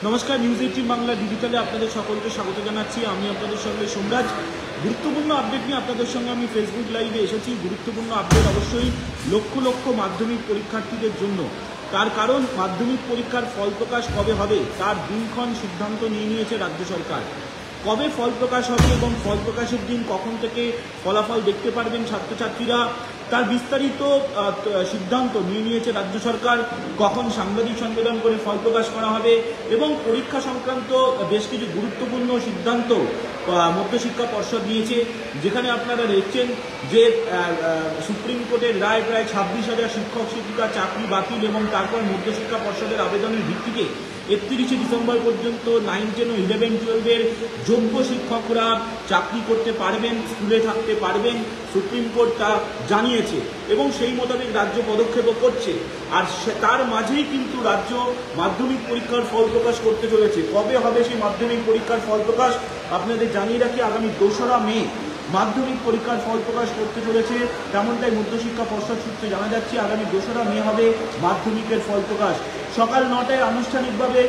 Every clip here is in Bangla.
নমস্কার, নিউজ 18 বাংলা ডিজিটালে আপনাদের সকলকে স্বাগত জানাচ্ছি। আমি আপনাদের সঙ্গে সোমরাজ। গুরুত্বপূর্ণ আপডেট নিয়ে আপনাদের সঙ্গে আমি ফেসবুক লাইভে এসেছি। গুরুত্বপূর্ণ আপডেট অবশ্যই লক্ষ লক্ষ মাধ্যমিক পরীক্ষার্থীদের জন্য। তার কারণ, মাধ্যমিক পরীক্ষার ফল প্রকাশ কবে হবে তার দিনক্ষণ সিদ্ধান্ত নিয়েছে রাজ্য সরকার। কবে ফল প্রকাশ হবে এবং ফল প্রকাশের দিন কখন থেকে ফলাফল দেখতে পারবেন ছাত্রছাত্রীরা, তার বিস্তারিত সিদ্ধান্ত নিয়েছে রাজ্য সরকার। কখন সাংবাদিক সম্মেলন করে ফল প্রকাশ করা হবে এবং পরীক্ষা সংক্রান্ত বেশ কিছু গুরুত্বপূর্ণ সিদ্ধান্ত মধ্যশিক্ষা পর্ষদ নিয়েছে, যেখানে আপনারা দেখছেন যে সুপ্রিম কোর্টের রায় প্রায় 26,000 শিক্ষক শিক্ষিকা চাকরি বাতিল এবং তারপর মধ্যশিক্ষা পর্ষদের আবেদনের ভিত্তিতে 31শে ডিসেম্বর পর্যন্ত 9, 10 ও 11, 12-এর যোগ্য শিক্ষকরা চাকরি করতে পারবেন, স্কুলে থাকতে পারবেন। সুপ্রিম কোর্ট তা জানিয়েছে এবং সেই মোতাবেক রাজ্য পদক্ষেপও করছে। আর তার মাঝেই কিন্তু রাজ্য মাধ্যমিক পরীক্ষার ফল প্রকাশ করতে চলেছে। কবে হবে সেই মাধ্যমিক পরীক্ষার ফল প্রকাশ আপনাদের জানিয়ে রাখি, আগামী 2রা মে মাধ্যমিক পরীক্ষার ফল প্রকাশ করতে চলেছে, তেমনটাই মধ্যশিক্ষা পর্ষদ সূত্রে জানা যাচ্ছে। আগামী 2রা মে হবে মাধ্যমিকের ফল প্রকাশ। সকাল 9টায় আনুষ্ঠানিকভাবে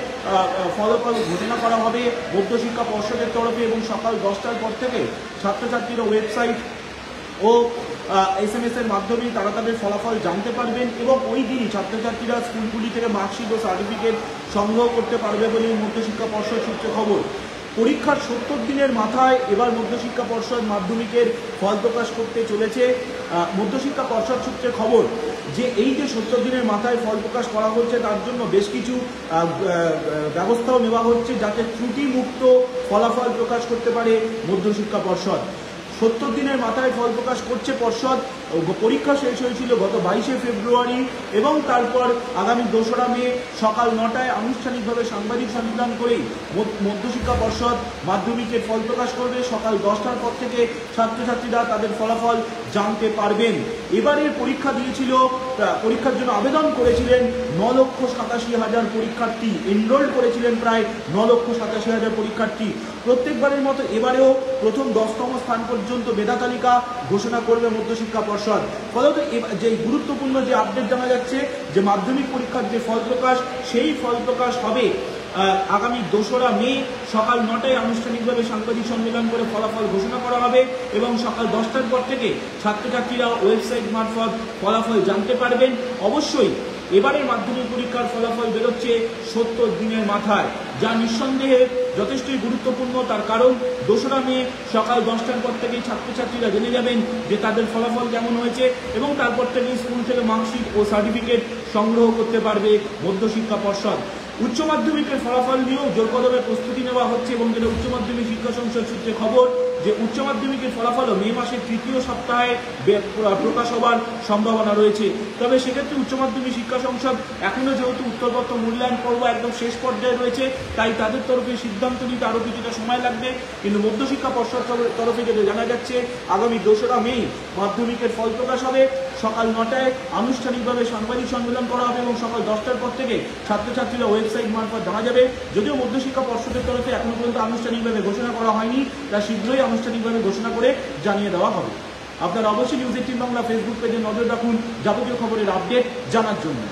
ফলাফল ঘোষণা করা হবে মধ্যশিক্ষা পর্ষদের তরফে এবং সকাল 10টার পর থেকে ছাত্রছাত্রীরা ওয়েবসাইট ও SMS এর মাধ্যমে তারা তাদের ফলাফল জানতে পারবেন এবং ওই দিনই ছাত্রছাত্রীরা স্কুলগুলি থেকে মার্কশিট ও সার্টিফিকেট সংগ্রহ করতে পারবে বলে মধ্যশিক্ষা পর্ষদ সূত্রে খবর। পরীক্ষার 70 দিনের মাথায় এবার মধ্যশিক্ষা পর্ষদ মাধ্যমিকের ফল প্রকাশ করতে চলেছে। মধ্যশিক্ষা পর্ষদ সূত্রে খবর যে এই যে 70 দিনের মাথায় ফল প্রকাশ করা হচ্ছে, তার জন্য বেশ কিছু ব্যবস্থাও নেওয়া হচ্ছে যাতে ত্রুটিমুক্ত ফলাফল প্রকাশ করতে পারে মধ্যশিক্ষা পর্ষদ। 70 দিনের মাথায় ফল প্রকাশ করছে পর্ষদ। পরীক্ষা শেষ হয়েছিল গত 22শে ফেব্রুয়ারি এবং তারপর আগামী 2রা মে সকাল 9টায় আনুষ্ঠানিকভাবে সাংবাদিক সম্মেলন করেই মধ্যশিক্ষা পর্ষদ মাধ্যমিকের ফল প্রকাশ করবে। সকাল 10টার পর থেকে ছাত্রছাত্রীরা তাদের ফলাফল জানতে পারবেন। এবারের পরীক্ষা দিয়েছিল, পরীক্ষার জন্য আবেদন করেছিলেন 9,87,000 পরীক্ষার্থী, এনরোল করেছিলেন প্রায় 9,87,000 পরীক্ষার্থী। প্রত্যেকবারের মতো এবারেও প্রথম 10তম স্থান পর্যন্ত মেধা তালিকা ঘোষণা করবে মধ্যশিক্ষা পর্ষদ। ফলত যে গুরুত্বপূর্ণ যে আপডেট জানা যাচ্ছে যে মাধ্যমিক পরীক্ষার যে ফল প্রকাশ, সেই ফল প্রকাশ হবে আগামী 2রা মে সকাল 9টায় আনুষ্ঠানিকভাবে সাংবাদিক সম্মেলন করে ফলাফল ঘোষণা করা হবে এবং সকাল 10টার পর থেকে ছাত্রছাত্রীরা ওয়েবসাইট মারফত ফলাফল জানতে পারবেন। অবশ্যই এবারের মাধ্যমিক পরীক্ষার ফলাফল বেরোচ্ছে 70 দিনের মাথায়, যা নিঃসন্দেহে যথেষ্টই গুরুত্বপূর্ণ। তার কারণ 2রা মে সকাল 10টার পর থেকেই ছাত্রছাত্রীরা জেনে যাবেন যে তাদের ফলাফল কেমন হয়েছে এবং তারপর থেকেই স্কুল থেকে মার্কশিট ও সার্টিফিকেট সংগ্রহ করতে পারবে মধ্যশিক্ষা পর্ষদ। উচ্চ মাধ্যমিকের ফলাফল নিয়েও জোরকদমে প্রস্তুতি নেওয়া হচ্ছে এবং যেটা উচ্চ মাধ্যমিক শিক্ষা সংসদ সূত্রে খবর যে উচ্চ মাধ্যমিকের ফলাফলও মে মাসের 3য় সপ্তাহে প্রকাশ হবার সম্ভাবনা রয়েছে। তবে সেক্ষেত্রে উচ্চ মাধ্যমিক শিক্ষা সংসদ এখনও যেহেতু উত্তরপত্র মূল্যায়ন পর্ব একদম শেষ পর্যায়ে রয়েছে, তাই তাদের তরফে সিদ্ধান্ত নিতে আরও কিছুটা সময় লাগবে। কিন্তু মধ্যশিক্ষা পর্ষদ তরফে যেটা জানা যাচ্ছে আগামী 2রা মে মাধ্যমিকের ফল প্রকাশ হবে। সকাল 9টায় আনুষ্ঠানিকভাবে সাংবাদিক সম্মেলন করা হবে এবং সকাল 10টার পর থেকে ছাত্রছাত্রীরা ওয়েবসাইট মারফত জানা যাবে। যদিও মধ্যশিক্ষা পর্ষদের তরফে এখনো পর্যন্ত আনুষ্ঠানিকভাবে ঘোষণা করা হয়নি, তা শীঘ্রই আনুষ্ঠানিকভাবে ঘোষণা করে জানিয়ে দেওয়া হবে। আপনারা অবশ্যই নিউজ 18 বাংলা ফেসবুক পেজে নজর রাখুন যাবতীয় খবরের আপডেট জানার জন্য।